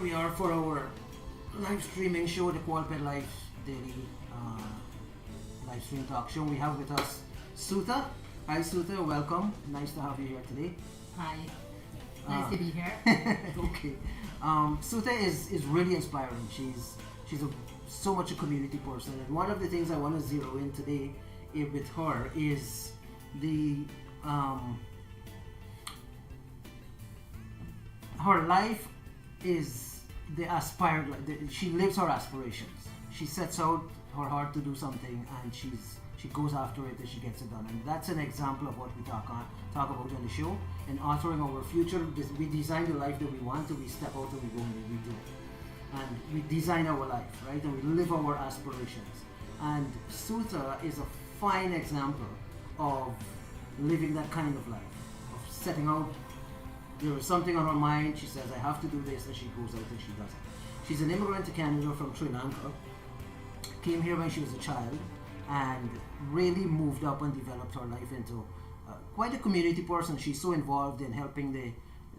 We are for our live streaming show, the Qualpet Live Daily live stream talk show. We have with us Suta. Hi Suta, welcome. Nice to have you here today. Hi, nice to be here. Okay. Suta is really inspiring. She's so much a community person, and one of the things I want to zero in today with her is the her life is the aspired. She lives her aspirations. She sets out her heart to do something, and she goes after it and she gets it done. And that's an example of what we talk about on the show. And authoring our future, we design the life that we want, and we step out and we go and we do it. And we design our life, right? And we live our aspirations. And Suta is a fine example of living that kind of life, of setting out. There was something on her mind. She says, I have to do this, and she goes out and she does it. She's an immigrant to Canada from Sri Lanka. Came here when she was a child and really moved up and developed her life into quite a community person. She's so involved in helping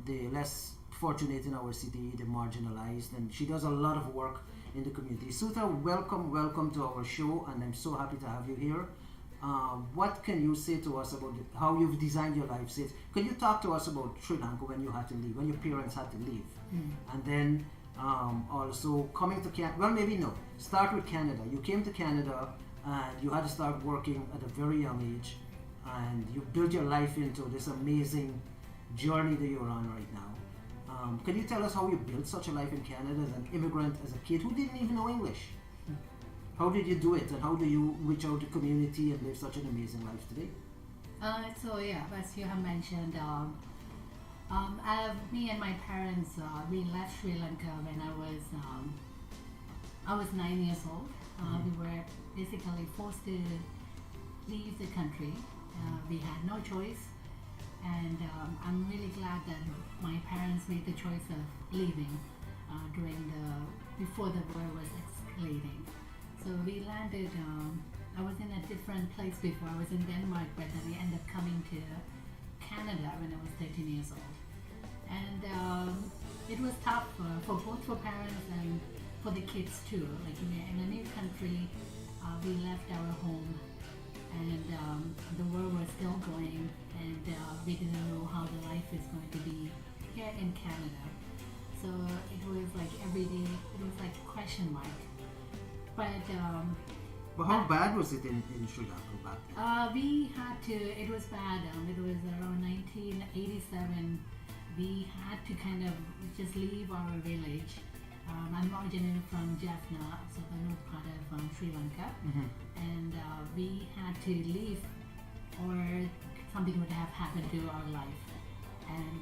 the less fortunate in our city, the marginalized, and she does a lot of work in the community. Suta, welcome to our show, and I'm so happy to have you here. What can you say to us about how you've designed your life? Can you talk to us about Sri Lanka when you had to leave, when your parents had to leave? And then also coming to Canada, well maybe no, start with Canada. You came to Canada and you had to start working at a very young age, and you built your life into this amazing journey that you're on right now. Can you tell us how you built such a life in Canada as an immigrant, as a kid who didn't even know English? How did you do it, and how do you reach out to community and live such an amazing life today? As you have mentioned, me and my parents, we left Sri Lanka when I was 9 years old. We were basically forced to leave the country. We had no choice, and I'm really glad that my parents made the choice of leaving before the war was escalating. So we landed, I was in a different place before. I was in Denmark, but then we ended up coming to Canada when I was 13 years old. And it was tough for both for parents and for the kids too. Like in a new country, we left our home, and the war was still going, and we didn't know how the life is going to be here in Canada. So it was like every day, it was like a question mark. But how bad was it in Sri Lanka back then? It was bad. It was around 1987. We had to kind of just leave our village. I'm originally from Jaffna, so the north part of Sri Lanka. And we had to leave or something would have happened to our life. And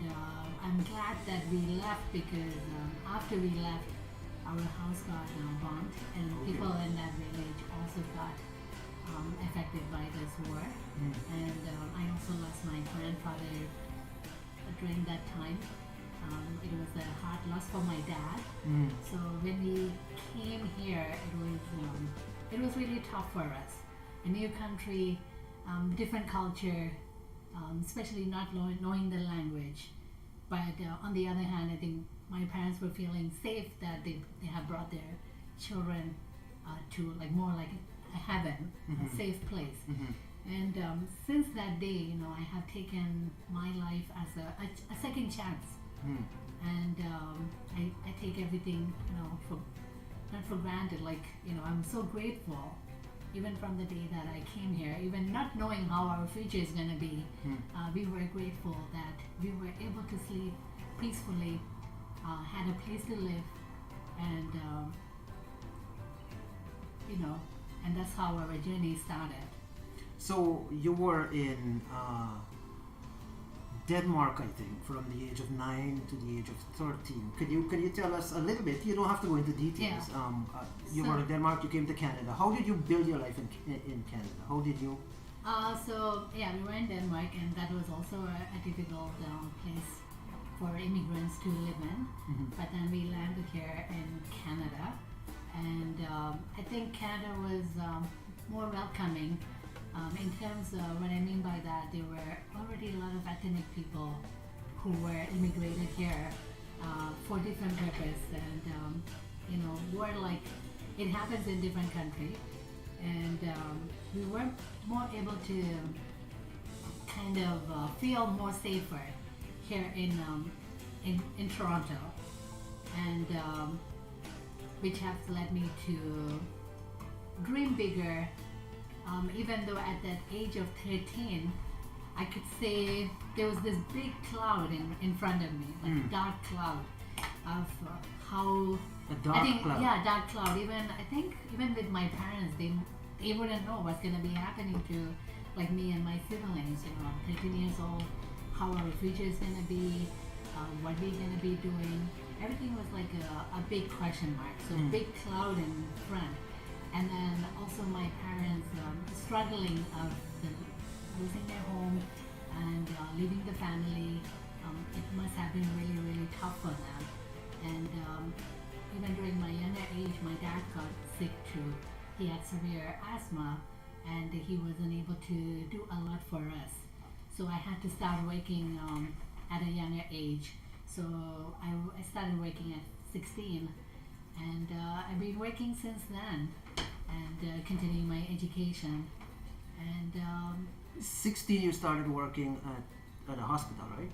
I'm glad that we left because after we left, our house got bombed, and people in that village also got affected by this war. And I also lost my grandfather during that time. It was a hard loss for my dad. So when we came here, it was really tough for us. A new country, different culture, especially not knowing the language. But on the other hand, I think my parents were feeling safe that they have brought their children to more like a heaven, a safe place. And since that day, I have taken my life as a second chance. And I take everything, not for granted. I'm so grateful, even from the day that I came here, even not knowing how our future is going to be. We were grateful that we were able to sleep peacefully, had a place to live, and and that's how our journey started. So you were in Denmark, I think, from the age of 9 to the age of 13. Can you tell us a little bit? You don't have to go into details. Yeah. You were in Denmark. You came to Canada. How did you build your life in Canada? How did you? We were in Denmark, and that was also a difficult place for immigrants to live in. But then we landed here in Canada, and I think Canada was more welcoming. In terms of what I mean by that, there were already a lot of ethnic people who were immigrated here, for different purpose, and we're like it happens in different country, and we were more able to kind of feel more safer here in Toronto, and which has led me to dream bigger. Even though at that age of 13, I could say there was this big cloud in front of me, like dark cloud of how A dark cloud. yeah, dark cloud. I think even with my parents, they wouldn't know what's gonna be happening to like me and my siblings. I'm 13 years old. How our future is gonna be, what we're gonna be doing. Everything was like a big question mark. So big cloud in front, and then also my parents struggling of losing their home and leaving the family. It must have been really, really tough for them. And even during my younger age, my dad got sick too. He had severe asthma, and he wasn't able to do a lot for us. So I had to start working at a younger age. So I started working at 16, and I've been working since then, and continuing my education. And 16, you started working at a hospital, right?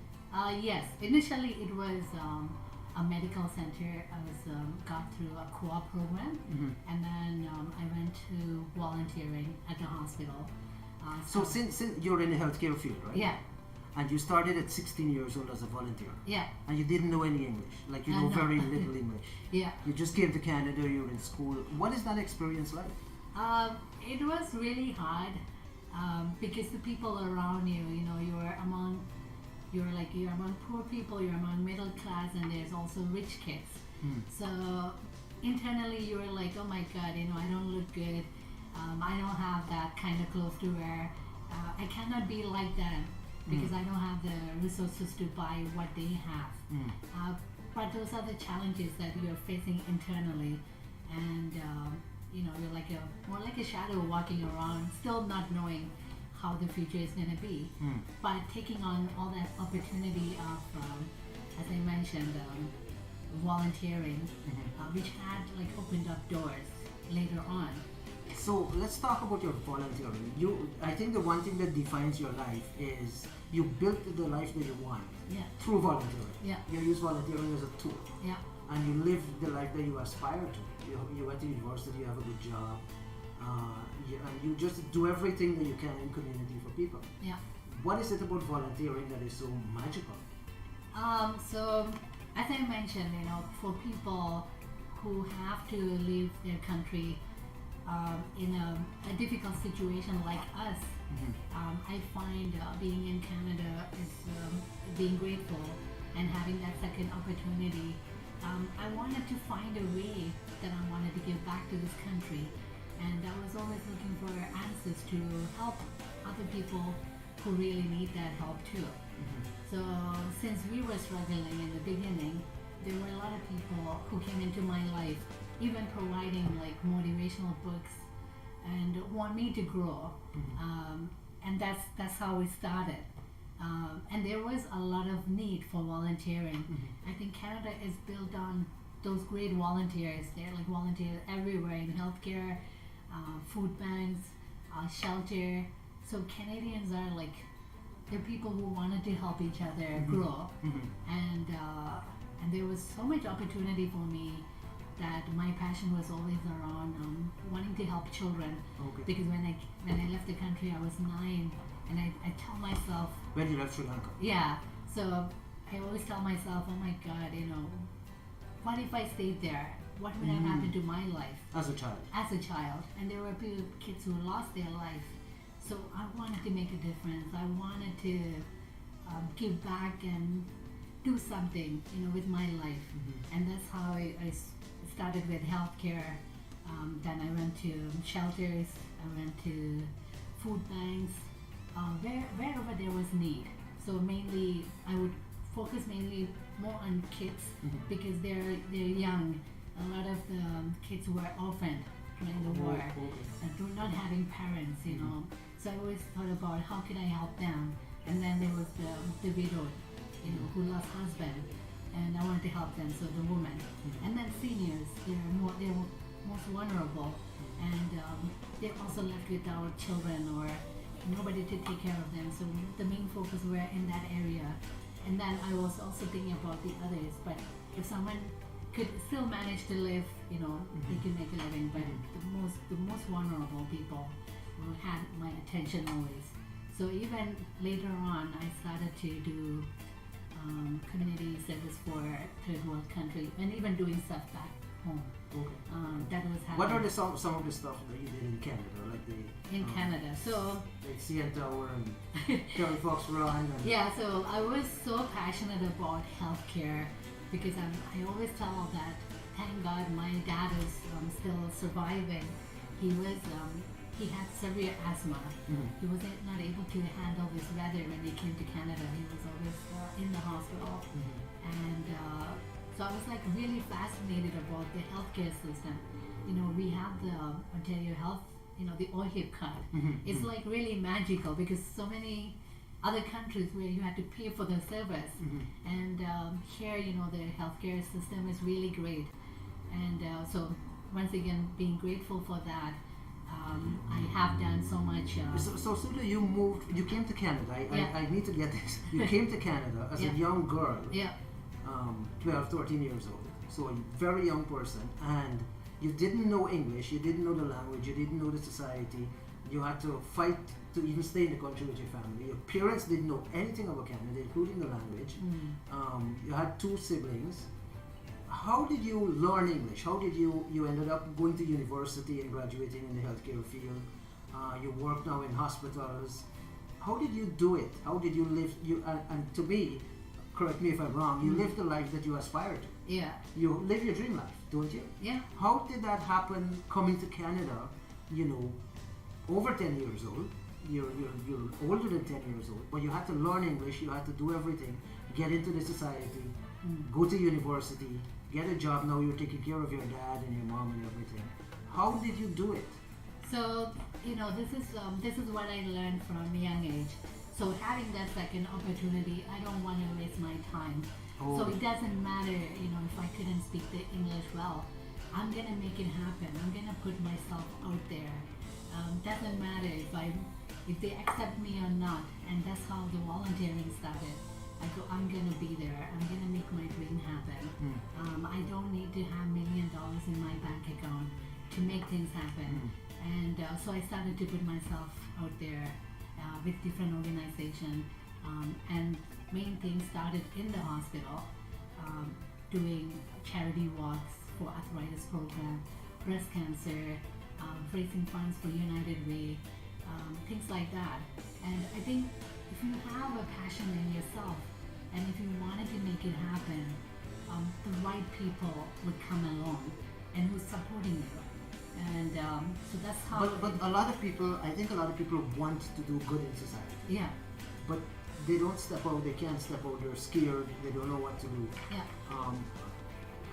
yes, initially it was a medical center. I was got through a co-op program, and then I went to volunteering at the hospital. So since you're in the healthcare field, right? Yeah, And you started at 16 years old as a volunteer. yeah, And you didn't know any English. Like you know no. very little English. yeah. You just came to Canada, you're in school. What is that experience like? It was really hard because the people around you, you're among poor people, you're among middle class, and there's also rich kids. So internally, you're like, oh my God, I don't look good. I don't have that kind of clothes to wear. I cannot be like them because I don't have the resources to buy what they have. But those are the challenges that you're facing internally, and you're like more like a shadow walking around, still not knowing how the future is going to be. But taking on all that opportunity of, as I mentioned, volunteering, which had like opened up doors later on. So let's talk about your volunteering. I think the one thing that defines your life is you built the life that you want Yeah, through volunteering. yeah, You use volunteering as a tool, yeah, and you live the life that you aspire to. You went to university, you have a good job, and you just do everything that you can in community for people. yeah. What is it about volunteering that is so magical? So as I mentioned, for people who have to leave their country in a difficult situation like us, I find being in Canada is being grateful and having that second opportunity. I wanted to find a way that I wanted to give back to this country, and I was always looking for answers to help other people who really need that help too. So since we were struggling in the beginning, there were a lot of people who came into my life, even providing like motivational books and want me to grow. And that's how we started. And there was a lot of need for volunteering. I think Canada is built on those great volunteers. They're like volunteers everywhere in healthcare, food banks, shelter. So Canadians are like, they're people who wanted to help each other grow. And there was so much opportunity for me that my passion was always around wanting to help children. Okay. Because when I left the country, I was 9, and I tell myself, When you left Sri Lanka. yeah. So I always tell myself, oh my God, what if I stayed there? What would have happened to my life As a child. as a child? And there were kids who lost their life. So I wanted to make a difference. I wanted to give back and do something, with my life. And that's how I started with healthcare. Then I went to shelters. I went to food banks, wherever there was need. So mainly, I would focus mainly more on kids because they're young. A lot of the kids were orphaned during the war, and through not having parents, So I always thought about how could I help them. And then there was the widow, who lost husband, and I wanted to help them. So the women, and then seniors, they're most vulnerable, and they're also left without children or nobody to take care of them. So the main focus were in that area, and then I was also thinking about the others. But if someone could still manage to live, they can make a living. But the most vulnerable people who had my attention always. So even later on, I started to do community service for third world countries, and even doing stuff back home. Okay. That was happening. What are some of the stuff that you did in Canada, like in Canada? So like CN Tower and Kerry Fox Run? And yeah, so I was so passionate about healthcare because I always tell that thank God my dad is still surviving. He had severe asthma. He was not able to handle this weather when he came to Canada. He was always in the hospital, and so I was like really fascinated about the healthcare system. We have the Ontario Health, the OHIP card. It's like really magical because so many other countries where you had to pay for the service, and here the healthcare system is really great, and so once again being grateful for that. I have done so much. So Sudha, you came to Canada. I need to get this. You came to Canada as a young girl, 12, 13 years old. So a very young person, and you didn't know English, you didn't know the language, you didn't know the society. You had to fight to even stay in the country with your family. Your parents didn't know anything about Canada, including the language. You had 2 siblings. How did you learn English? How did you ended up going to university and graduating in the healthcare field? You work now in hospitals. How did you do it? How did you live? And to me, correct me if I'm wrong, you live the life that you aspire to. Yeah. You live your dream life, don't you? Yeah. How did that happen coming to Canada, over 10 years old? You're older than 10 years old, but you had to learn English, you had to do everything, get into the society, go to university, get a job. Now you're taking care of your dad and your mom and everything. How did you do it? So this is what I learned from a young age. So having that second opportunity, I don't want to waste my time. Oh. So it doesn't matter, if I couldn't speak the English well, I'm gonna make it happen. I'm gonna put myself out there. Doesn't matter if they accept me or not, and that's how the volunteering started. I'm gonna be there. I'm gonna make my dream happen. I don't need to have $1 million in my bank account to make things happen. And so I started to put myself out there with different organizations. And main thing started in the hospital, doing charity walks for arthritis program, breast cancer, raising funds for United Way, things like that. And I think if you have a passion in yourself and if you wanted to make it happen, the right people would come along and who's supporting you. And so that's how. But a lot of people, I think a lot of people want to do good in society. Yeah. But they don't step out. They can't step out. They're scared. They don't know what to do. Yeah.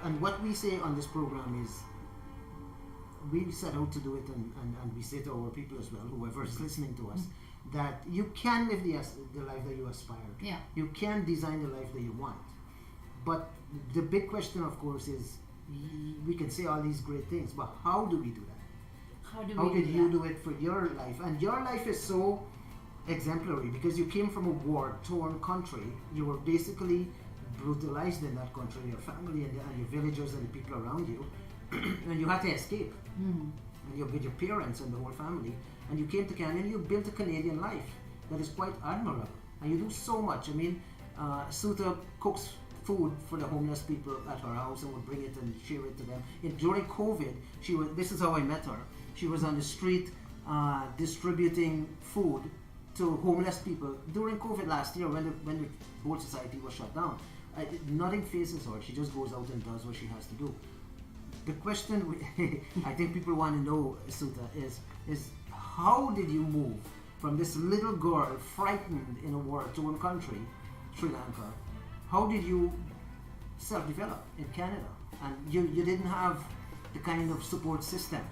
And what we say on this program is, we set out to do it, and we say to our people as well, whoever is listening to us, that you can live the life that you aspire to. Yeah. You can design the life that you want. But the big question, of course, is we can say all these great things, but how do we do that? How did you do it for your life? And your life is so exemplary because you came from a war-torn country. You were basically brutalized in that country, your family and your villagers and the people around you, and you had to escape. And you're with your parents and the whole family, and you came to Canada and you built a Canadian life that is quite admirable. And you do so much. I mean, Suta cooks food for the homeless people at her house and would bring it and share it to them. During COVID, this is how I met her. She was on the street distributing food to homeless people during COVID last year when the whole society was shut down. Nothing faces her. She just goes out and does what she has to do. The question I think people want to know, Suta, is how did you move from this little girl frightened in a war-torn country, Sri Lanka? How did you self-develop in Canada? And you didn't have the kind of support system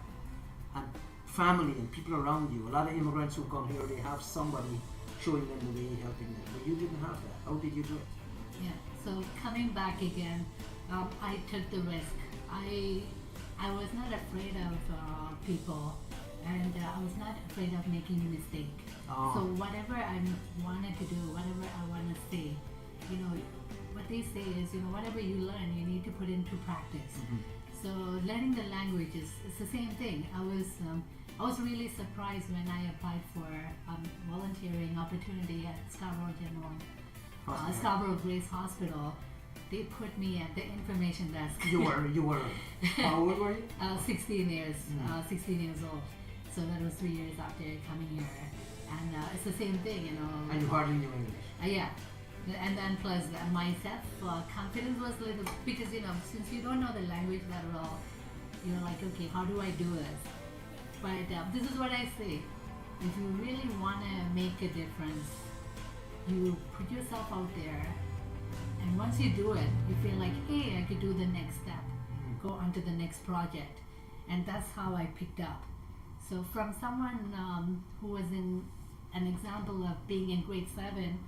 and family and people around you. A lot of immigrants who come here, they have somebody showing them the way, helping them. But you didn't have that. How did you do it? Yeah. So coming back again, I took the risk. I was not afraid of people, and I was not afraid of making a mistake. Oh. So whatever I wanted to do, whatever I want to say, you know, what they say is, you know, whatever you learn, you need to put into practice. So learning the language is the same thing. I was really surprised when I applied for volunteering opportunity at Scarborough General, Scarborough Grace Hospital. They put me at the information desk. You were. How old were you? 16 years. 16 years old. So that was 3 years after coming here, and it's the same thing, you know. And you hardly knew English. Yeah. And then plus my self confidence was little, because you know, since you don't know the language that well, you're like, okay, how do I do this? But this is what I say: if you really want to make a difference, you put yourself out there, and once you do it, you feel like, hey, I could do the next step, go on to the next project, and that's how I picked up. So from someone who was in an example of being in grade 7,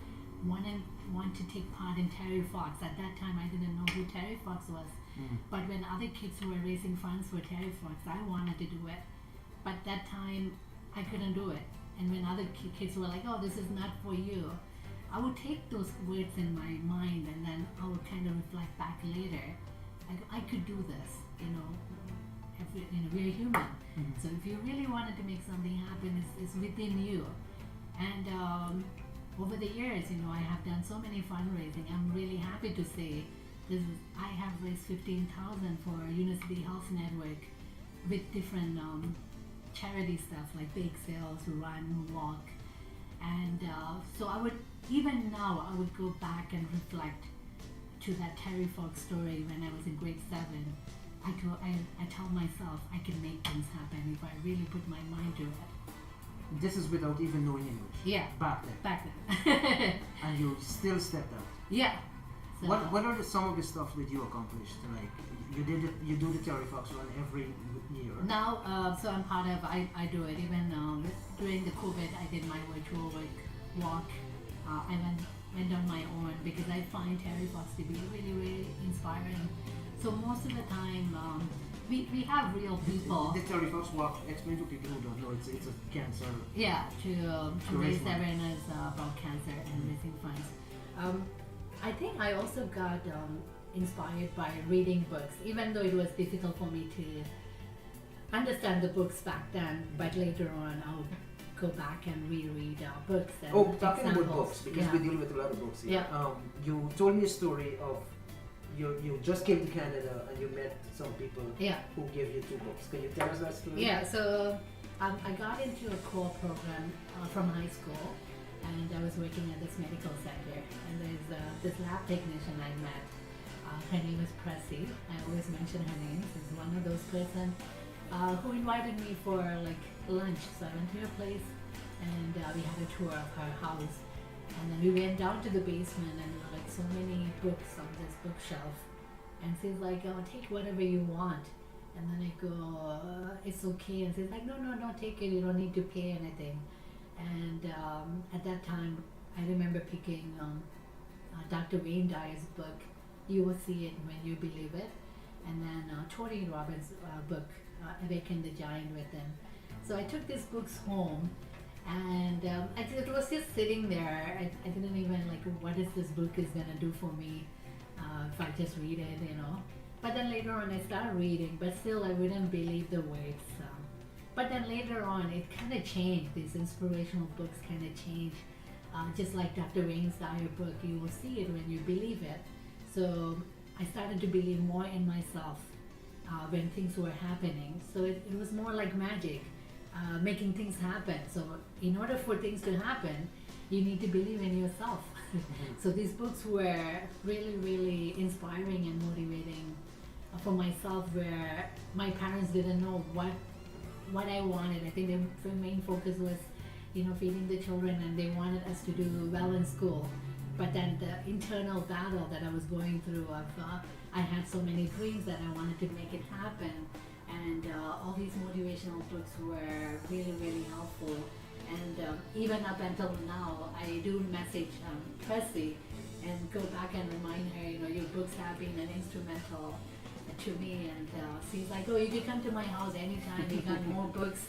want to take part in Terry Fox. At that time, I didn't know who Terry Fox was. But when other kids were raising funds for Terry Fox, I wanted to do it. But that time, I couldn't do it. And when other kids were like, oh, this is not for you, I would take those words in my mind, and then I would kind of reflect back later. I could do this, you know. We're human. So if you really wanted to make something happen, it's within you. And over the years, you know, I have done so many fundraising. I'm really happy to say I have raised 15,000 for University Health Network with different charity stuff like bake sales, run, walk, and so even now I would go back and reflect to that Terry Fox story when I was in grade 7. I tell myself I can make things happen if I really put my mind to it. This is without even knowing English. Yeah. Back then. Back then. And you still stepped out. Yeah. So What are some of the stuff that you accomplished? Like you do the Terry Fox run every year. Now, so I'm part of. I do it even during the COVID. I did my virtual walk. I went on my own because I find Terry Fox to be really, really inspiring. So most of the time, we have real people. The Terry Fox walk. Explain to people who don't know. It's a cancer. Yeah, to raise raise awareness about cancer and raising funds. I think I also got inspired by reading books, even though it was difficult for me to understand the books back then. But later on, I'll go back and reread books. And Talking about examples. books, because we deal with a lot of books here. Yeah. You told me a story of you just came to Canada and you met some people who gave you 2 books. Can you tell us that story? Yeah, so I got into a core program from high school, and I was working at this medical center, and there's this lab technician I met. Her name is Pressy. I always mention her name. She's one of those person who invited me for like lunch. So I went to her place, and we had a tour of her house. And then we went down to the basement, and there were like so many books on this bookshelf. And she's like, oh, take whatever you want. And then I go, it's okay. And she's like, no, take it. You don't need to pay anything. And at that time, I remember picking Dr. Wayne Dyer's book, You Will See It When You Believe It. And then Tony Robbins' book, Awaken the Giant Within. So I took these books home. And it was just sitting there. I didn't even like, what is this book is gonna do for me if I just read it, you know. But then later on I started reading, but still I wouldn't believe the words. But then later on it kind of changed. These inspirational books kind of changed. Just like Dr. Wayne's Dyer book, you will see it when you believe it. So I started to believe more in myself when things were happening. So it was more like magic. Making things happen. So in order for things to happen, you need to believe in yourself. So these books were really, really inspiring and motivating for myself, where my parents didn't know what I wanted. I think their main focus was, you know, feeding the children, and they wanted us to do well in school. But then the internal battle that I was going through of I had so many dreams that I wanted to make it happen. And all these motivational books were really, really helpful. And even up until now, I do message Pressy, and go back and remind her, your books have been an instrumental to me. And she's like, oh, you can come to my house anytime. We got more books.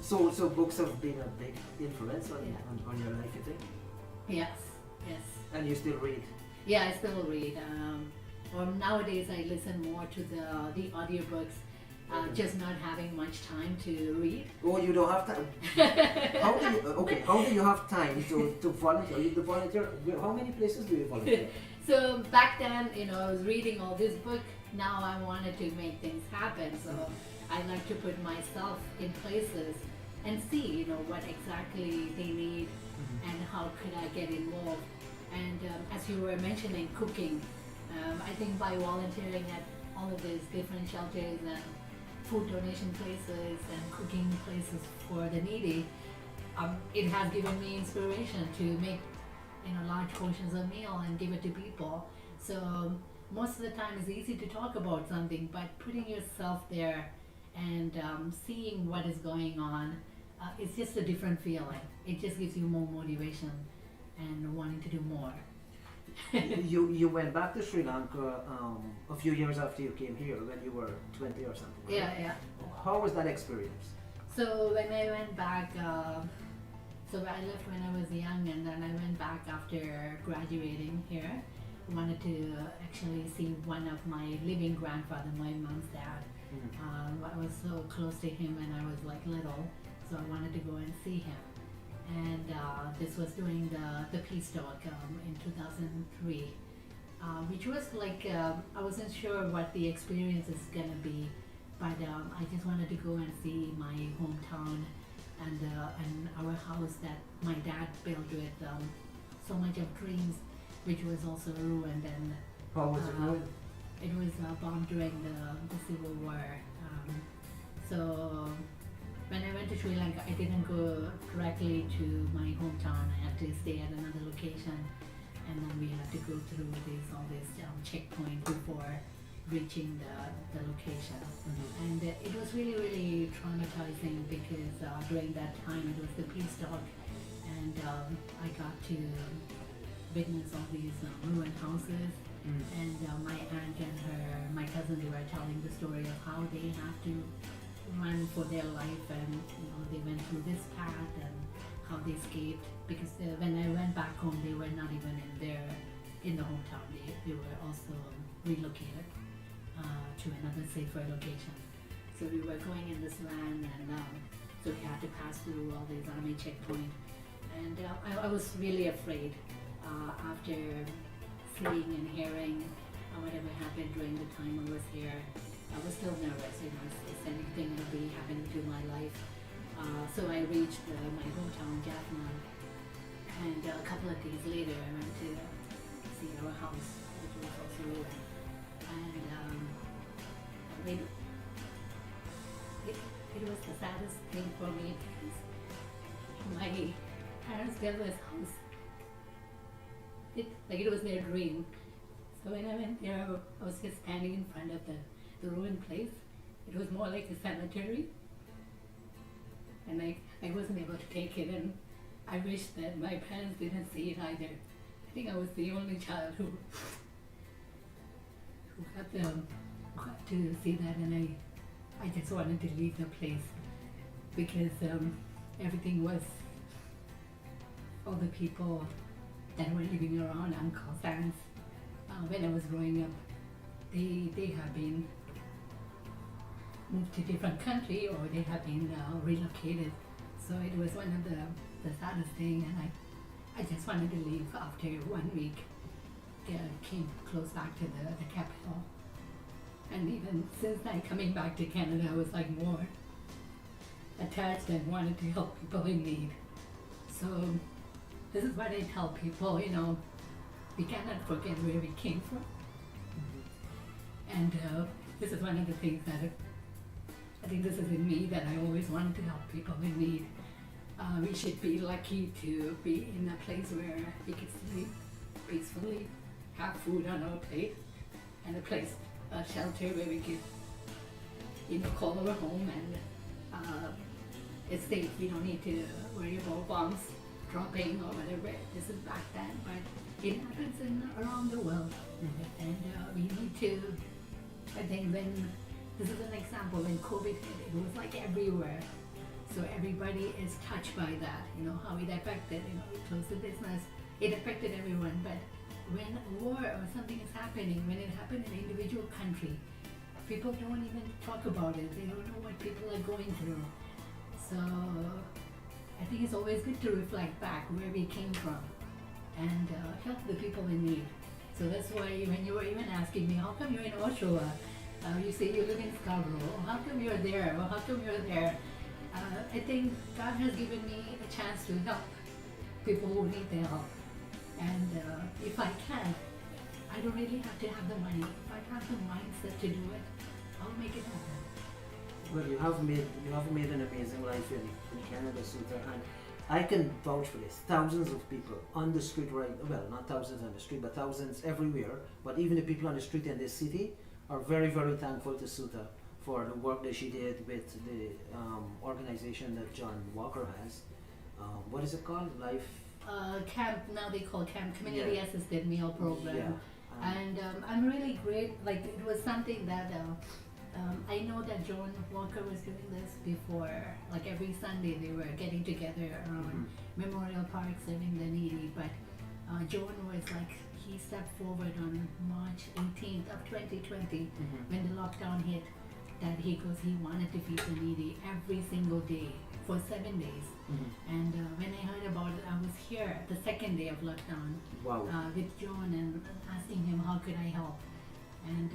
So books have been a big influence on your life, you think? Yes, yes. And you still read? Yeah, I still read. Or nowadays I listen more to the audiobooks. Just not having much time to read. Oh, you don't have time. How do you have time to volunteer? You do volunteer. How many places do you volunteer? So back then, I was reading all this book. Now I wanted to make things happen. So I like to put myself in places and see, what exactly they need and how could I get involved. And as you were mentioning, cooking, I think by volunteering at all of these different shelters and food donation places and cooking places for the needy, it has given me inspiration to make large portions of meal and give it to people. So most of the time it's easy to talk about something, but putting yourself there and seeing what is going on, it's just a different feeling. It just gives you more motivation and wanting to do more. You went back to Sri Lanka a few years after you came here when you were 20 or something, right? Yeah. How was that experience? So when I went back, so I left when I was young, and then I went back after graduating here. I wanted to actually see one of my living grandfather, my mom's dad. I was so close to him when I was like little, so I wanted to go and see him. And this was during the peace talk in 2003, which was like, I wasn't sure what the experience is gonna be, but I just wanted to go and see my hometown and our house that my dad built with so much of dreams, which was also ruined. And How was it ruined? it was bombed during the Civil War. So when I went to Sri Lanka, I didn't go directly to my hometown. I had to stay at another location, and then we had to go through all this checkpoint before reaching the location. And it was really, really traumatizing because during that time it was the peace talk, and I got to witness all these ruined houses. And my aunt and my cousin, they were telling the story of how they have to run for their life, and they went through this path and how they escaped, because when I went back home they were not even in the hometown. They were also relocated to another safer location. So we were going in this land, and so we had to pass through all these army checkpoints, and I was really afraid after seeing and hearing whatever happened during the time I was here. I was still nervous, is anything will be happening to my life. So I reached my hometown, Jaffna, and a couple of days later I went to see our house, which was also ruined. And it was the saddest thing for me because my parents built this house. It was their dream. So when I went there, I was just standing in front of the ruined place. It was more like a cemetery, and I wasn't able to take it, and I wish that my parents didn't see it either. I think I was the only child who got to see that, and I just wanted to leave the place because everything was, all the people that were living around Uncle's aunts when I was growing up, they have been moved to different country, or they have been relocated. So it was one of the saddest thing, and I just wanted to leave after 1 week. Came close back to the capital, and even since then coming back to Canada, I was like more attached and wanted to help people in need. So this is what I tell people, we cannot forget where we came from. And this is one of the things that I think this is in me, that I always wanted to help people in need. We should be lucky to be in a place where we can sleep peacefully, have food on our plate, and a shelter where we can, call our home, and it's safe. We don't need to worry about bombs dropping or whatever. This is back then, but it happens around the world, and we need to. I think when this is an example, when COVID hit, it was like everywhere. So everybody is touched by that. How it affected. We closed the business. It affected everyone. But when a war or something is happening, when it happened in an individual country, people don't even talk about it. They don't know what people are going through. So I think it's always good to reflect back where we came from and help the people in need. So that's why when you were even asking me, how come you're in Oshawa? You say you live in Scarborough. How come you're there? Well, how come you're there? I think God has given me a chance to help people who need their help. And if I can, I don't really have to have the money. If I have the mindset to do it, I'll make it happen. Well, you have made an amazing life in Canada, Sutha, and I can vouch for this. Thousands of people on the street not thousands on the street, but thousands everywhere. But even the people on the street in this city are very, very thankful to Sutha for the work that she did with the organization that John Walker has. What is it called? Life. Camp, now they call Camp Community Assisted Meal Program. Yeah. And I'm really great, like it was something that I know that John Walker was doing this before, like every Sunday they were getting together around Memorial Park serving the needy, but John was like, he stepped forward on March 18th of 2020 when the lockdown hit, that he wanted to feed the needy every single day for 7 days. And when I heard about it, I was here the second day of lockdown with John and asking him how could I help. And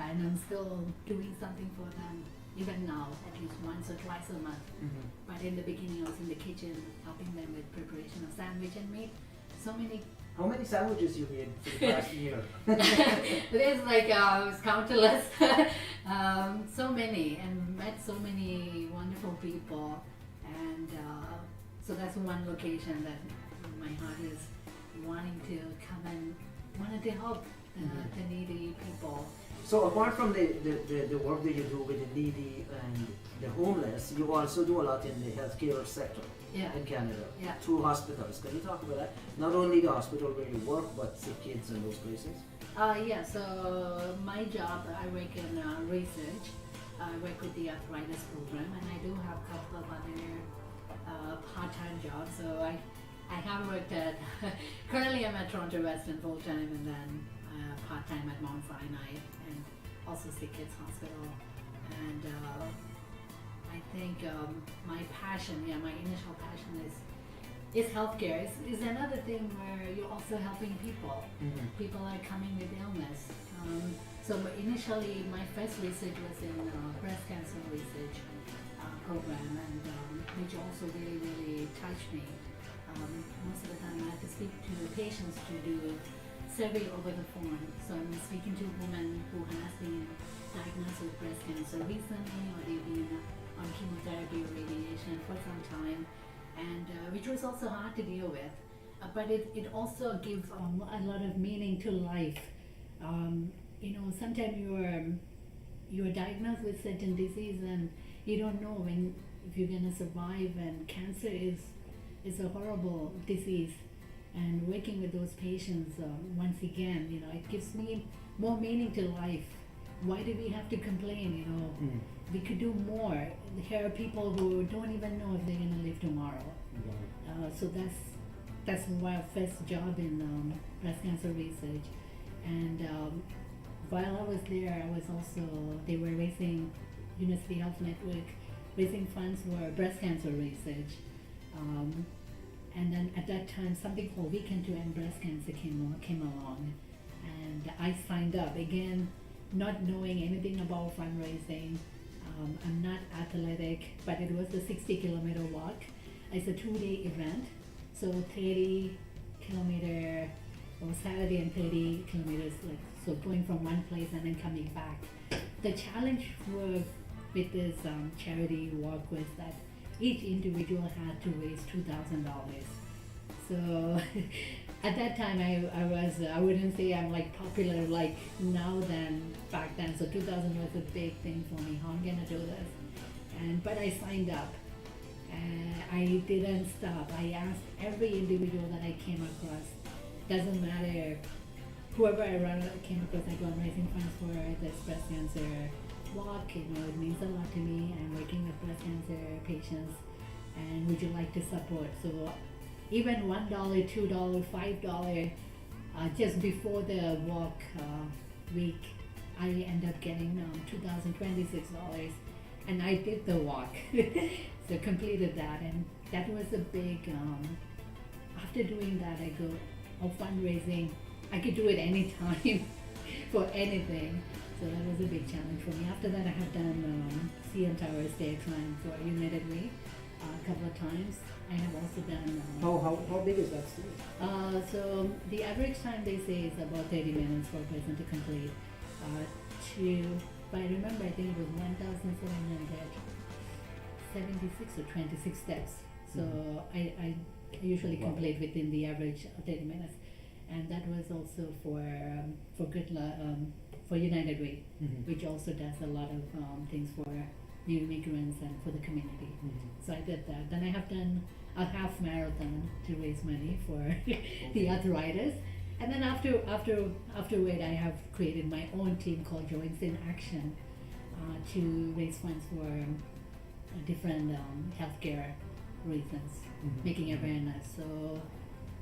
and I'm still doing something for them even now, at least once or twice a month. But in the beginning I was in the kitchen helping them with preparation of sandwich and meat. How many sandwiches you made for the past year? There's like countless, so many, and met so many wonderful people, and so that's one location that my heart is wanting to come and wanted to help the needy people. So apart from the work that you do with the needy and the homeless, you also do a lot in the healthcare sector in Canada through hospitals. Can you talk about that? Not only the hospital where you work, but sick kids and those places? So my job, I work in research. I work with the arthritis program, and I do have a couple of other part-time jobs. So I have worked at, currently I'm at Toronto Western full-time, and then part-time at Mount Sinai, and also Sick Kids Hospital. And I think my passion, my initial passion is healthcare. Is another thing where you're also helping people. People are coming with illness. So initially, my first research was in breast cancer research program, and which also really, really touched me. Most of the time, I have to speak to the patients to do survey over the phone. So I'm speaking to a woman who has been diagnosed with breast cancer recently, or they've been on chemotherapy or radiation for some time, and which was also hard to deal with. But it also gives a lot of meaning to life. Sometimes you're diagnosed with certain disease and you don't know if you're gonna survive. And cancer is a horrible disease. And working with those patients, once again, it gives me more meaning to life. Why do we have to complain? We could do more. Here are people who don't even know if they're gonna live tomorrow. So that's my first job in breast cancer research. And while I was there, they were raising, University Health Network, raising funds for breast cancer research. And then at that time, something called Weekend to End Breast Cancer came along, and I signed up. Again, not knowing anything about fundraising. I'm not athletic, but it was a 60-kilometer walk. It's a 2-day event, so 30 kilometer, or Saturday and 30 kilometers, so going from one place and then coming back. The challenge with this charity walk was that each individual had to raise $2,000. So at that time, I wouldn't say I'm like popular like now than back then. So 2000 was a big thing for me. How I'm gonna do this? But I signed up, I didn't stop. I asked every individual that I came across, doesn't matter, whoever came across, I go, I'm raising funds for this breast cancer walk. You know, it means a lot to me. I'm working with breast cancer patients, and would you like to support? So even $1, $2, $5, just before the walk week, I end up getting $2,026, and I did the walk, so completed that, and that was a big. After doing that, I go, oh, fundraising. I could do it anytime for anything. So that was a big challenge for me. After that, I have done CN Towers DX9 for United Way a couple of times. I have also done. How big is that stage? So the average time they say is about 30 minutes for a person to complete. If I remember, I think it was 1,776 or 26 steps. So I usually complete within the average 30 minutes, and that was also for for United Way, which also does a lot of things for new immigrants and for the community. So I did that. Then I have done a half marathon to raise money for the arthritis. And then afterward, I have created my own team called Joints in Action to raise funds for different healthcare reasons, making awareness. So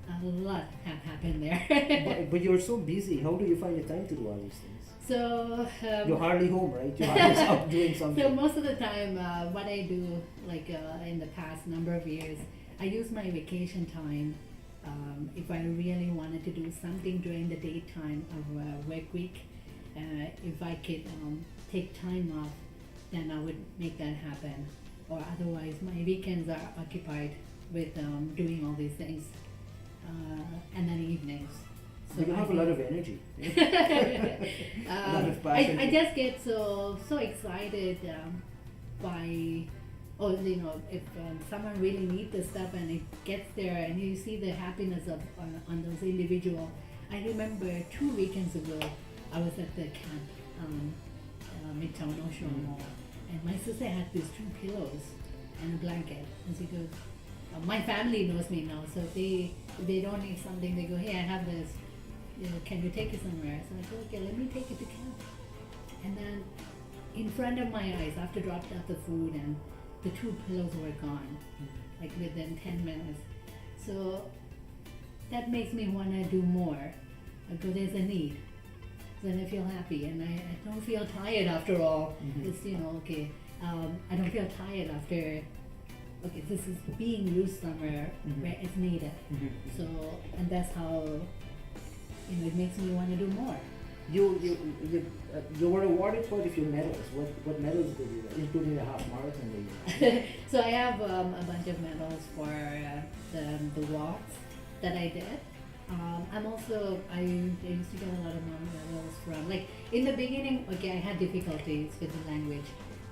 a lot have happened there. but you're so busy. How do you find the time to do all these things? So you're hardly home, right? You're always out doing something. So most of the time, what I do, like in the past number of years, I use my vacation time. If I really wanted to do something during the daytime of a work week, if I could take time off, then I would make that happen. Or otherwise, my weekends are occupied with doing all these things, and then evenings. So you have a lot of energy. A lot of passion. I just get so excited by, if someone really needs the stuff and it gets there and you see the happiness of on those individuals. I remember 2 weekends ago, I was at the camp, Midtown Ocean Mall, and my sister had these 2 pillows and a blanket, and she goes, my family knows me now, so if they don't need something, they go, hey, I have this, can you take it somewhere? So I go, okay, let me take it to camp. And then in front of my eyes, after dropped out the food, and the 2 pillows were gone, like within 10 minutes. So that makes me want to do more. I go, there's a need. Then I feel happy, and I don't feel tired after all. It's, okay, I don't feel tired after, okay, this is being used somewhere where it's needed. So, and that's how, it makes me want to do more. You were awarded quite a few medals. What medals did you get, including the half marathon race? So I have a bunch of medals for the walks that I did. I'm also, I used to get a lot of medals from, like, in the beginning, okay, I had difficulties with the language,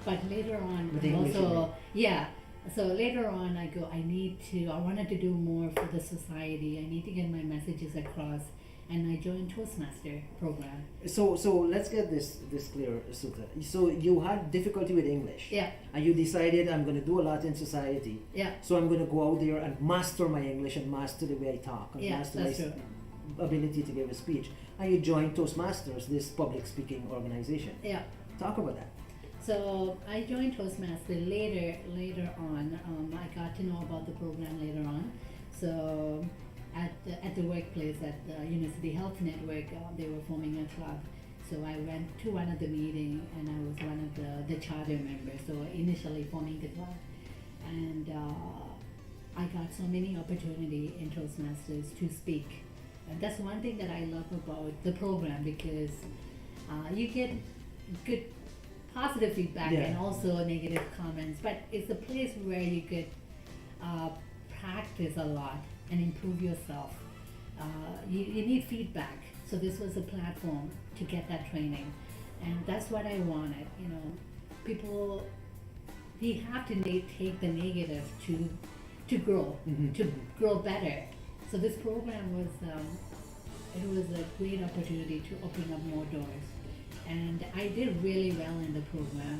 but later on, so later on I go, I wanted to do more for the society. I need to get my messages across, and I joined Toastmaster program. So let's get this clear, Sudha. So you had difficulty with English. Yeah. And you decided, I'm going to do a lot in society. Yeah. So I'm going to go out there and master my English and master the way I talk and master my ability to give a speech. And you joined Toastmasters, this public speaking organization. Yeah. Talk about that. So I joined Toastmaster later on. I got to know about the program later on. So at the workplace at the University Health Network, they were forming a club. So I went to one of the meetings, and I was one of the charter members. So initially forming the club, and I got so many opportunity in Toastmasters to speak. And that's one thing that I love about the program, because you get good positive feedback and also negative comments, but it's a place where you could practice a lot and improve yourself. You need feedback, so this was a platform to get that training, and that's what I wanted. People, they have to take the negative to grow, to grow better. So this program was it was a great opportunity to open up more doors, and I did really well in the program.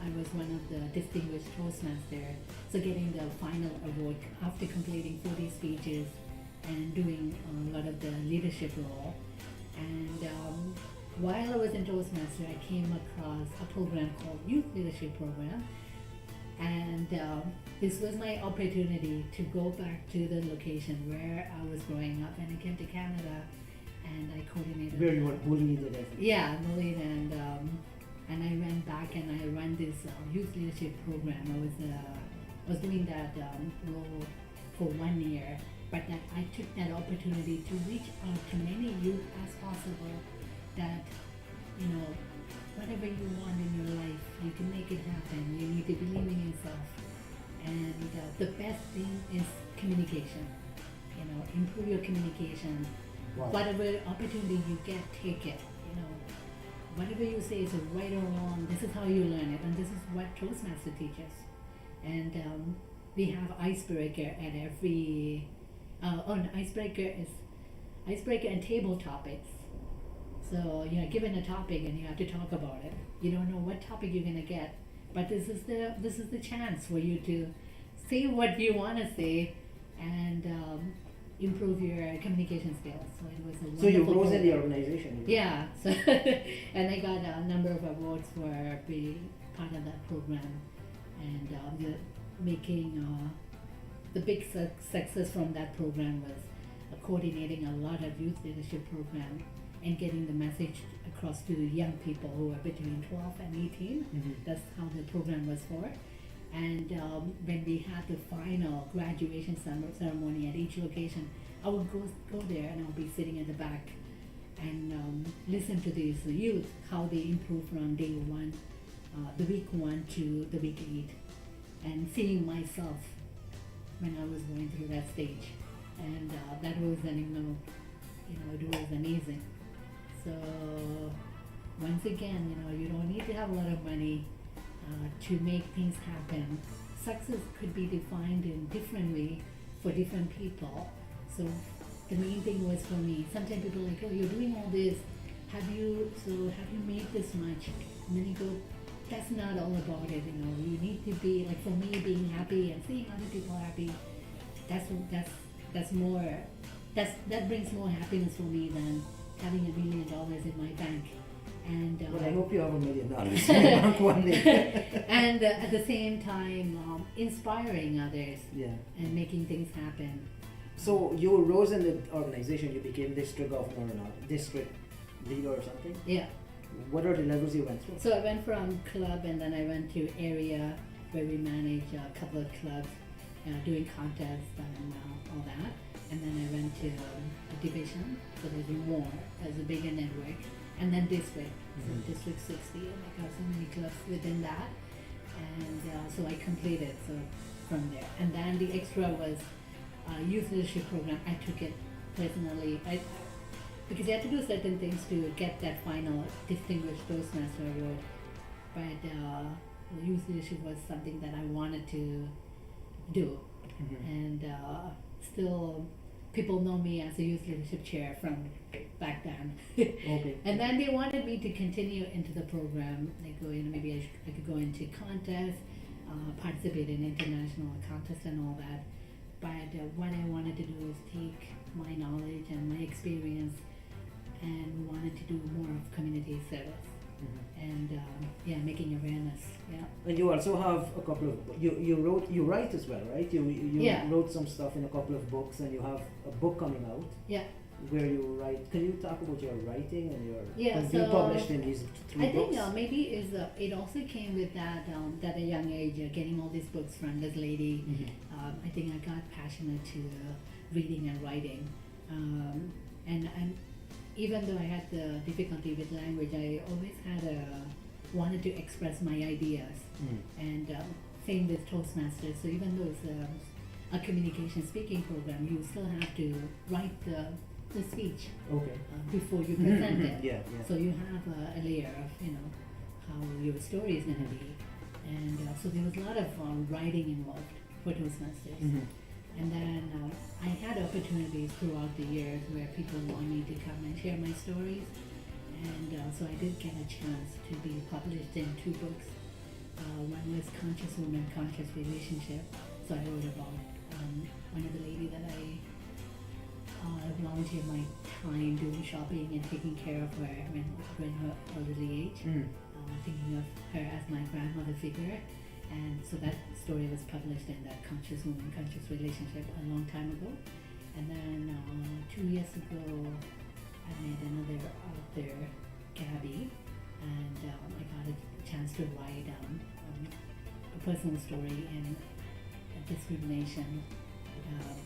I was one of the distinguished Toastmasters, so getting the final award after completing 40 speeches and doing a lot of the leadership role. And while I was in Toastmaster, I came across a program called Youth Leadership Program, and this was my opportunity to go back to the location where I was growing up, and I came to Canada, and I coordinated. Where you were bullied and everything. Yeah, bullied, and I went back and I ran this youth leadership program. I was doing that role for 1 year, but that I took that opportunity to reach out to many youth as possible. That, you know, whatever you want in your life, you can make it happen. You need to believe in yourself, and the best thing is communication. You know, improve your communication. Wow. Whatever opportunity you get, take it. You know, whatever you say is right or wrong. This is how you learn it, and this is what Toastmaster teaches. And we have icebreaker at every. Icebreaker and table topics. So you're given a topic and you have to talk about it. You don't know what topic you're gonna get, but this is the chance for you to say what you want to say and improve your communication skills. So it was a wonderful. So you rose in the program. organization. Yeah. So and I got a number of awards for being part of that program, and making the big success from that program was coordinating a lot of youth leadership program and getting the message across to young people who are between 12 and 18. Mm-hmm. That's how the program was for. And when we had the final graduation ceremony at each location, I would go there and I'll be sitting at the back and listen to these youth, how they improve from day one, the week 1 to the week 8, and seeing myself when I was going through that stage. And that was it was amazing. So once again, you don't need to have a lot of money to make things happen. Success could be defined in differently for different people. So the main thing was for me, sometimes people are like, oh, you're doing all this, have you made this much? And then you go, that's not all about it, you need to be, like for me, being happy and seeing other people happy, that brings more happiness for me than having $1 million in my bank. And Well, I hope you have $1 million in your bank one day. and at the same time, inspiring others Yeah. and making things happen. So you rose in the organization, you became district governor or not, district leader or something? Yeah. What are the levels you went through? So I went from club, and then I went to area where we manage a couple of clubs, doing contests and all that. And then I went to a division, so there's more, there's a bigger network. And then district, so district 60, and I got so many clubs within that. And so I completed from there. And then the extra was youth leadership program. I took it personally, because you had to do certain things to get that final distinguished Toastmaster award. But youth leadership was something that I wanted to do. Mm-hmm. And still people know me as a youth leadership chair from back then. Okay. And then they wanted me to continue into the program. They go, maybe I could go into contests, participate in international contests and all that. But what I wanted to do is take my knowledge and my experience and wanted to do more of community service. And making awareness. Yeah. And you also have a couple of you write as well, right? You Yeah. wrote some stuff in a couple of books, and you have a book coming out Yeah. where you write. Can you talk about your writing and your Yeah, being so published in these 3 I think books? maybe it also came with that at a young age, getting all these books from this lady. I think I got passionate to reading and writing, and even though I had the difficulty with language, I always wanted to express my ideas. And same with Toastmasters. So even though it's a communication speaking program, you still have to write the speech Okay. before you present it. Yeah. So you have a layer of how your story is going to be, and so there was a lot of writing involved for Toastmasters. And then I had opportunities throughout the years where people want me to come and share my stories, And so I did get a chance to be published in 2 books. One was Conscious Woman, Conscious Relationship. So I wrote about one of the lady that I volunteered my time doing shopping and taking care of her when during her elderly age, thinking of her as my grandmother figure. And so that story was published in the Conscious Woman, Conscious Relationship a long time ago. And then 2 years ago, I met another author, Gabby, and I got a chance to write a personal story in a discrimination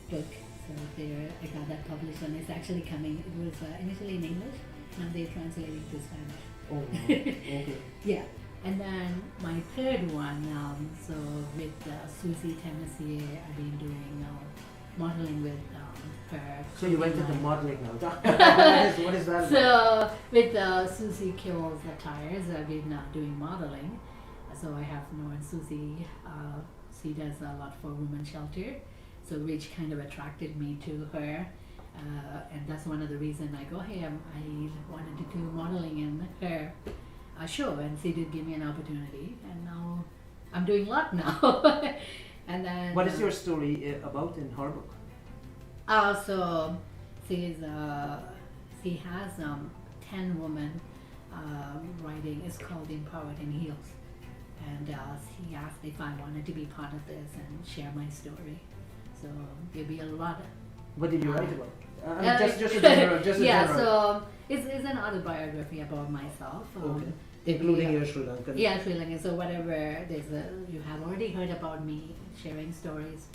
book. So there, I got that published, and it's actually coming. It was initially in English, now they're translating to Spanish. Oh, okay. Yeah, and then my third one, so with Susie Temessier, I've been doing modeling with her. So you went into modeling now. What is that? So with Susie Kills Tires, I've been doing modeling. So I have known Susie. She does a lot for women's shelter. So which kind of attracted me to her. And that's one of the reasons I go, hey, I wanted to do modeling in her show, and she did give me an opportunity, and now I'm doing a lot now. And then what is your story about in her book? So she has 10 women writing. It's called Empowered in Heels, and she asked if I wanted to be part of this and share my story. So there'll be a lot. What did you write about? Just a general. Yeah, general. so it's an autobiography about myself. Okay. Including your Sri Lankan. Yeah, Sri Lankan. So whatever you have already heard about me sharing stories,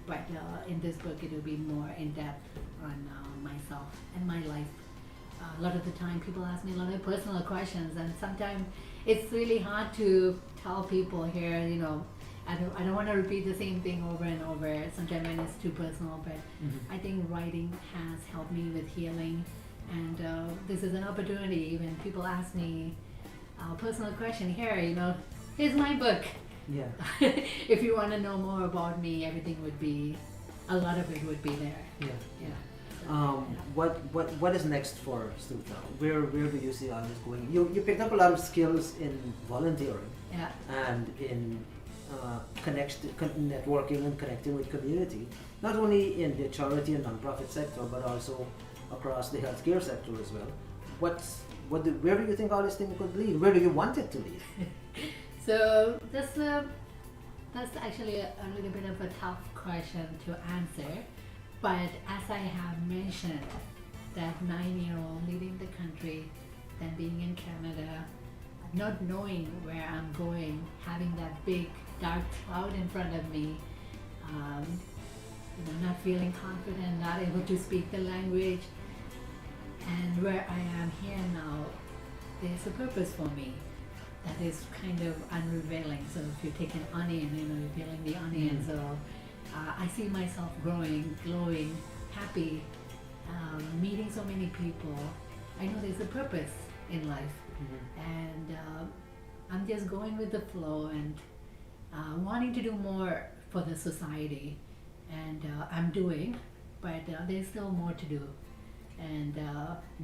but in this book it will be more in depth on myself and my life. A lot of the time people ask me a lot of personal questions, and sometimes it's really hard to tell people here, I don't want to repeat the same thing over and over, sometimes when it's too personal, but I think writing has helped me with healing, and this is an opportunity when people ask me a personal question, here's my book. Yeah. If you want to know more about me, a lot of it would be there. Yeah. Yeah. What is next for Stu now? Where do you see all this going? You picked up a lot of skills in volunteering. Yeah. And in networking and connecting with community, not only in the charity and non-profit sector, but also across the healthcare sector as well. Where do you think all this thing could lead? Where do you want it to lead? So that's actually a little bit of a tough question to answer, but as I have mentioned, that 9-year-old leaving the country, then being in Canada, not knowing where I'm going, having that big dark cloud in front of me, not feeling confident, not able to speak the language, and where I am here now, there's a purpose for me that is kind of unrevealing. So if you take an onion, you're peeling the onion, so I see myself growing, glowing, happy, meeting so many people. I know there's a purpose in life. And I'm just going with the flow and wanting to do more for the society, and I'm doing, but there's still more to do. And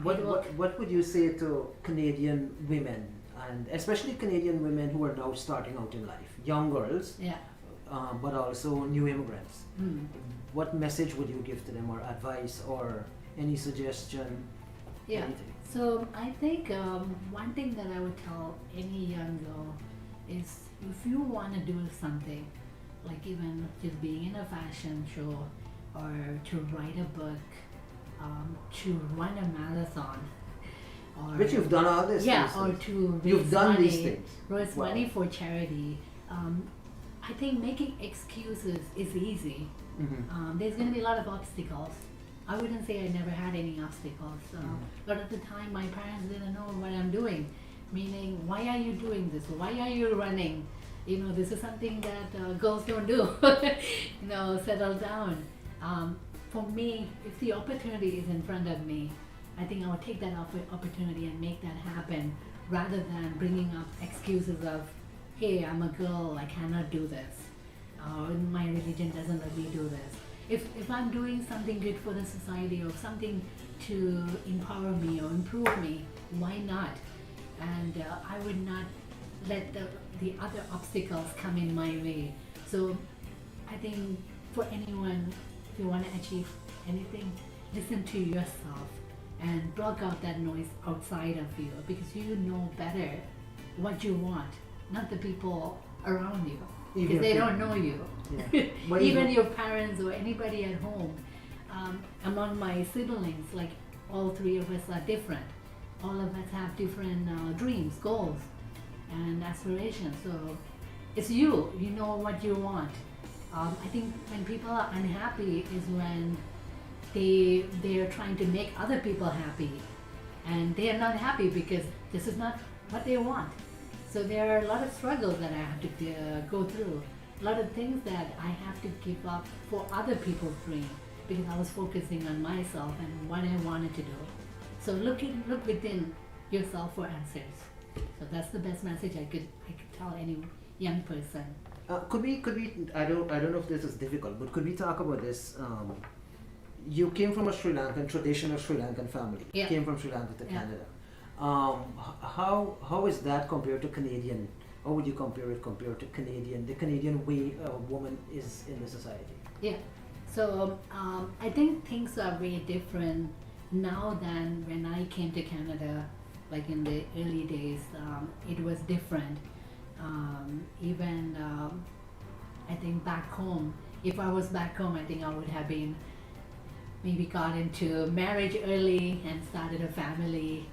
what would you say to Canadian women, and especially Canadian women who are now starting out in life, young girls, but also new immigrants? What message would you give to them, or advice, or any suggestion? Yeah. Anything? So I think one thing that I would tell any young girl is, if you want to do something, like even just being in a fashion show, or to write a book, to run a marathon, or Which you've done all this. or to you've done these things. Raise money for charity. I think making excuses is easy. There's going to be a lot of obstacles. I wouldn't say I never had any obstacles. A lot of the time my parents didn't know what I'm doing, meaning, why are you doing this? Why are you running? This is something that girls don't do. Settle down. For me, if the opportunity is in front of me, I think I would take that opportunity and make that happen, rather than bringing up excuses of, hey, I'm a girl, I cannot do this. My religion doesn't let me do this. if I'm doing something good for the society or something to empower me or improve me, why not? And I would not let the other obstacles come in my way. So I think for anyone, if you want to achieve anything, listen to yourself and block out that noise outside of you, because you know better what you want, not the people around you, because they don't know you. Yeah. But Even your parents or anybody at home. Among my siblings, like all three of us are different. All of us have different dreams, goals, and aspirations. So it's you. You know what you want. I think when people are unhappy is when they are trying to make other people happy, and they are not happy because this is not what they want. So there are a lot of struggles that I have to go through, a lot of things that I have to give up for other people's dream, because I was focusing on myself and what I wanted to do. So look within yourself for answers. So that's the best message I could tell any young person. Could we? I don't know if this is difficult, but could we talk about this? You came from a traditional Sri Lankan family. Yeah. Came from Sri Lanka to Yeah. Canada. How is that compared to Canadian? How would you compare it compared to Canadian? The Canadian way a woman is in the society. Yeah. So I think things are very different now than when I came to Canada. Like in the early days, it was different. Even I think back home, if I was back home, I think I would have been maybe got into marriage early and started a family,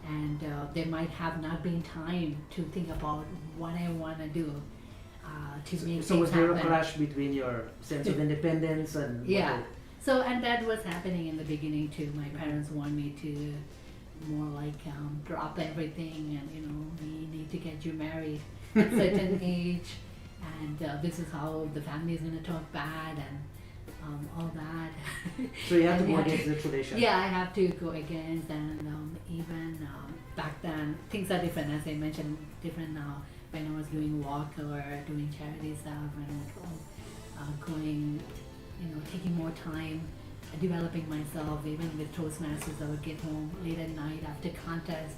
and there might have not been time to think about what I want to do to make So things was there a happen. clash between your sense of independence and what Yeah. So, and that was happening in the beginning too. My parents want me to more like drop everything, and we need to get you married at a certain age, and this is how the family is going to talk bad and all that. So you have to And go you have against the tradition. Yeah, I have to go against, and even back then things are different, as I mentioned, different now. When I was doing walk or doing charity stuff and going, taking more time developing myself. Even with Toastmasters, I would get home late at night after contest,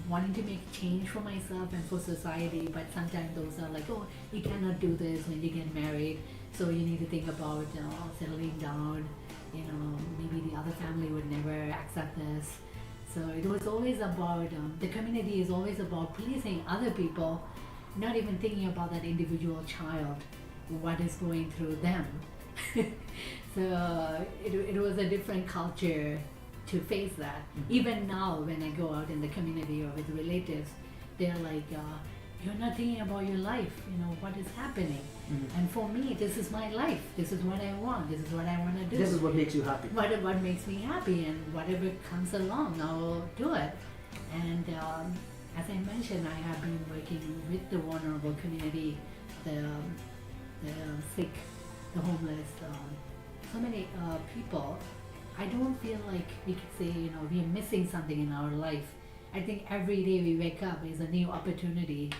wanting to make change for myself and for society. But sometimes those are like, oh, you cannot do this when you get married, so you need to think about settling down. Maybe the other family would never accept this. So it was always about, the community is always about pleasing other people, not even thinking about that individual child, what is going through them. So it was a different culture to face that. Even now, when I go out in the community or with relatives, they're like, you're not thinking about your life, what is happening. And for me, this is my life. This is what I want. This is what I want to do. This is what makes you happy. What makes me happy, and whatever comes along, I will do it. And as I mentioned, I have been working with the vulnerable community, the sick, the homeless, so many people. I don't feel like we could say, we are missing something in our life. I think every day we wake up is a new opportunity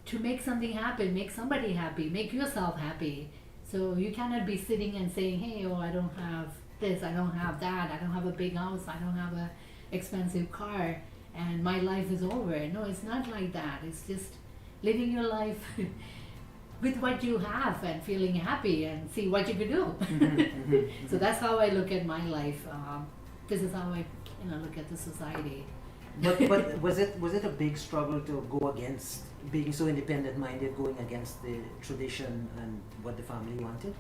to make something happen, make somebody happy, make yourself happy. So you cannot be sitting and saying, hey, I don't have this, I don't have that, I don't have a big house, I don't have a expensive car, and my life is over. No, it's not like that. It's just living your life with what you have and feeling happy and see what you could do. So that's how I look at my life. This is how I look at the society. But was it a big struggle to go against being so independent minded, going against the tradition and what the family wanted?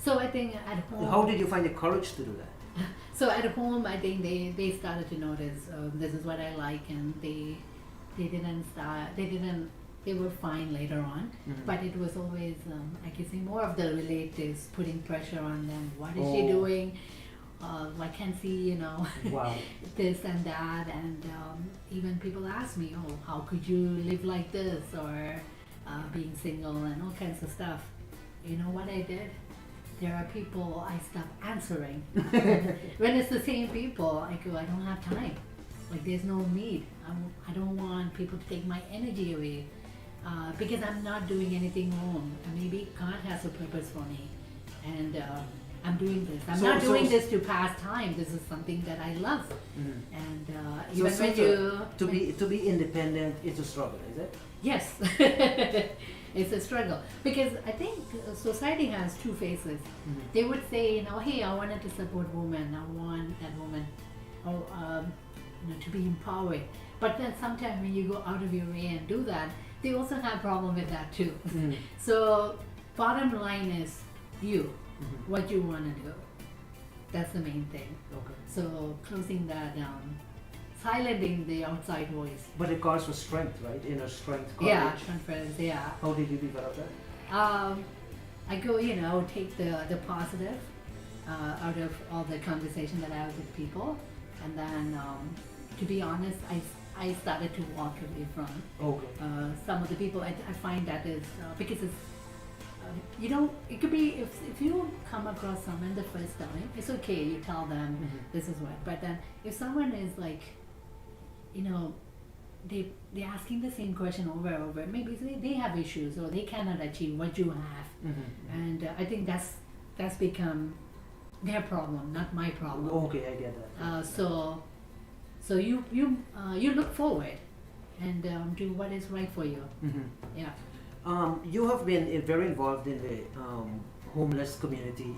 So I think at home. How did you find the courage to do that? So at home, I think they started to notice this is what I like, and they didn't start. They were fine later on, but it was always I could say more of the relatives putting pressure on them. What is she doing? I can't see, Wow. this and that, and even people ask me, oh, how could you live like this, or being single and all kinds of stuff. You know what I did? There are people I stop answering. When it's the same people, I go, I don't have time. Like, there's no need. I don't want people to take my energy away because I'm not doing anything wrong. And maybe God has a purpose for me. and I'm doing this. I'm So- not so- doing this to pass time. This is something that I love. Mhm. And So, even so when to be independent is a struggle, is it? yes, it's a struggle because I think society has two faces. Mhm. They would say, you know, hey, I wanted to support women. I want that woman, or you know, to be empowered. But then sometimes when you go out of your way and do that, they also have problem with that too. Mhm. So bottom line is you, Mhm. what you want to do. That's the main thing. Okay. So closing that down, silencing the outside voice. But it calls for strength, right? Inner strength, courage. Yeah, conference. Yeah. How did you develop that? I go, you know, take the positive out of all the conversation that I have with people, and then to be honest, I started to walk away from Okay. some of the people. I find that is because it's you know, it could be if you come across someone the first time, it's okay, you tell them Mhm. this is what, but then if someone is like, you know, they're asking the same question over and over, maybe they have issues or they cannot achieve what you have, Mhm. and I think that's become their problem, not my problem. Okay, I get that. So you look forward and do what is right for you. Mhm. Yeah. You have been very involved in the homeless community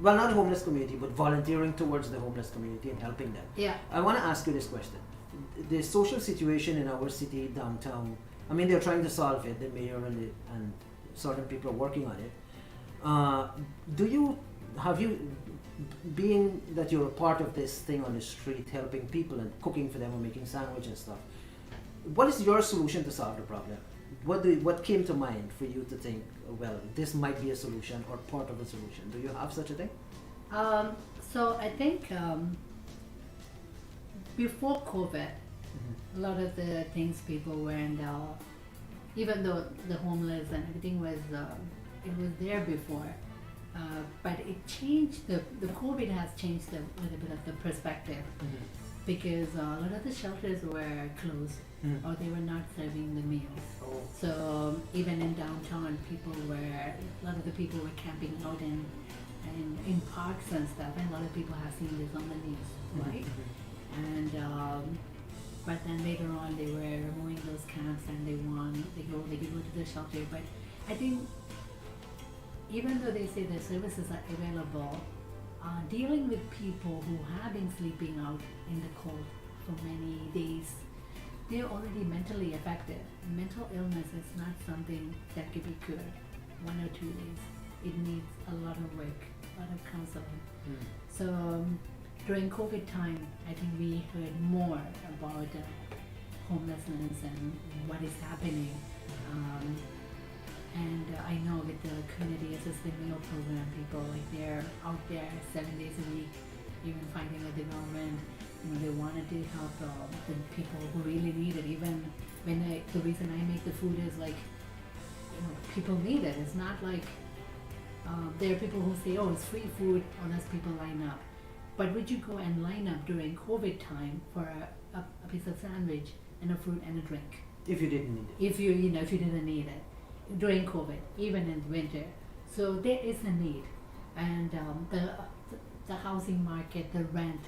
well, not homeless community, but volunteering towards the homeless community and helping them. Yeah. I want to ask you this question. The social situation in our city downtown, I mean, they're trying to solve it, the mayor and certain people are working on it. Have you, being that you're a part of this thing on the street, helping people and cooking for them or making sandwich and stuff, what is your solution to solve the problem? What came to mind for you to think, well, this might be a solution or part of a solution? Do you have such a thing? So I think before COVID, Mhm. a lot of the things people were in even though the homeless and everything was it was there before, but it changed the COVID has changed a little bit of the perspective Mhm. because a lot of the shelters were closed Mhm. or they were not serving the meals. Oh. So even in downtown, a lot of the people were camping out in parks and stuff, and a lot of people have seen this on the news, right? Mhm. And but then later on, they were removing those camps, and they could go to the shelter. But I think even though they say the services are available, dealing with people who have been sleeping out in the cold for many days, they're already mentally affected. Mental illness is not something that can be cured 1 or 2 days. It needs a lot of work, a lot of counseling. Mhm. So during COVID time, I think we heard more about homelessness and what is happening. And I know with the community assisted meal program, people like they're out there 7 days a week, even fighting with the government. You know, they wanted to help the people who really need it. Even when the reason I make the food is like, you know, people need it. It's not like there are people who say, oh, it's free food unless people line up. But would you go and line up during COVID time for a piece of sandwich and a fruit and a drink? If you didn't need it. If you didn't need it during COVID, even in winter. So there is a need, and the housing market, the rent,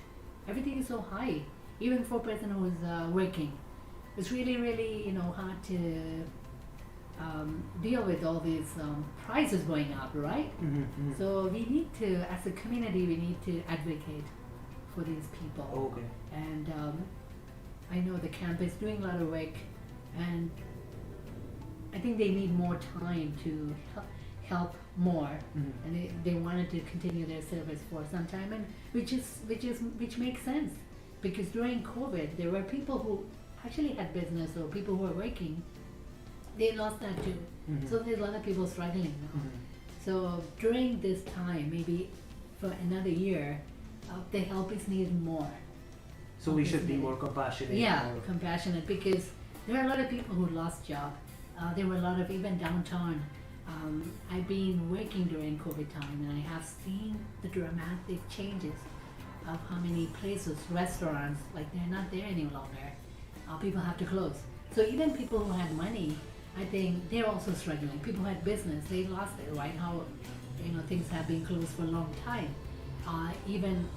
everything is so high. Even for a person who is working, it's really, really hard to deal with all these prices going up, right? Mhm. Mhm. So we need to, as a community, we need to advocate for these people. Okay. And I know the camp is doing a lot of work, and I think they need more time to help more, Mhm. and they wanted to continue their service for some time, and which makes sense, because during COVID there were people who actually had business or people who were working, they lost that too. Mhm. So there's a lot of people struggling now. Mhm. So during this time, maybe for another year, the help is needed more. So we should be Obviously. more compassionate. Yeah, more- compassionate, because there are a lot of people who lost job. There were a lot of, even downtown. I've been working during COVID time, and I have seen the dramatic changes of how many places, restaurants, like they're not there any longer. People have to close. So even people who had money, I think they're also struggling. People who had business, they lost it, right? How things have been closed for a long time. Even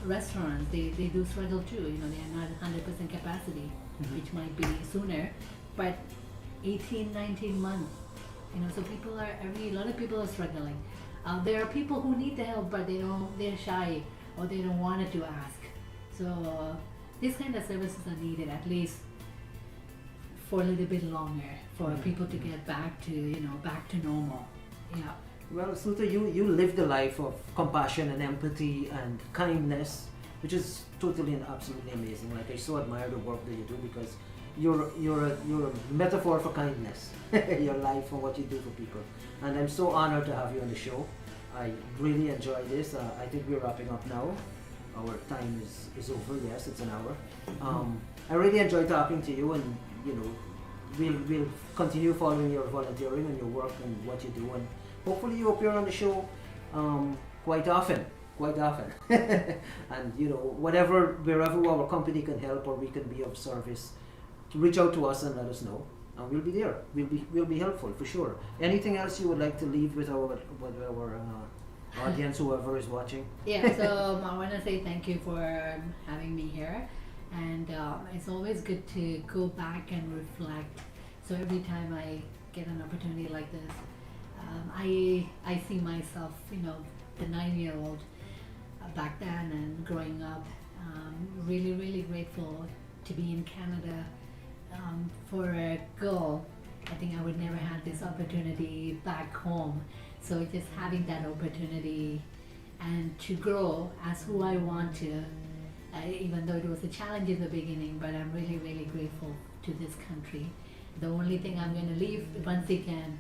restaurants, they do struggle too. They are not 100% capacity, which might be sooner, but 18, 19 months. So a lot of people are struggling. There are people who need the help, but they're shy or they don't want to ask. So these kind of services are needed at least for a little bit longer for people to get back to normal. Yeah. Well, Suta, you live the life of compassion and empathy and kindness, which is totally and absolutely amazing. Like, I so admire the work that you do because you're a metaphor for kindness. Your life and what you do for people, and I'm so honored to have you on the show. I really enjoy this. I think we're wrapping up now. Our time is over. Yes, it's an hour. I really enjoyed talking to you, and we'll continue following your volunteering and your work and what you do, and hopefully you appear on the show quite often. And wherever our company can help or we can be of service, to reach out to us and let us know, and we'll be there. We'll be helpful for sure. Anything else you would like to leave with our audience, whoever is watching? Yeah, so I want to say thank you for having me here, and it's always good to go back and reflect. So every time I get an opportunity like this, I see myself, the 9-year-old back then and growing up. Really, really grateful to be in Canada. For a girl, I think I would never have this opportunity back home. So just having that opportunity and to grow as who I want to, even though it was a challenge in the beginning, but I'm really, really grateful to this country. The only thing I'm going to leave once again,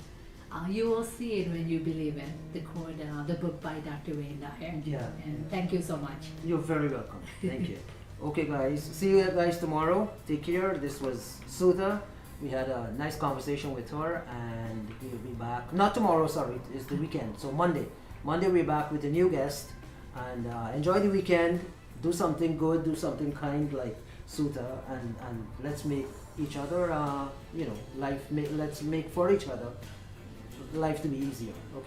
you will see it when you believe it. The book by Dr. Wayne Dyer. Yeah. And thank you so much. You're very welcome. Thank you. Okay, guys. See you guys tomorrow. Take care. This was Sudha. We had a nice conversation with her, and we'll be back. Not tomorrow, sorry. It's the weekend. So Monday. Monday we're back with a new guest. And enjoy the weekend. Do something good. Do something kind like Sudha, and let's make each other, let's make for each other life to be easier. Okay.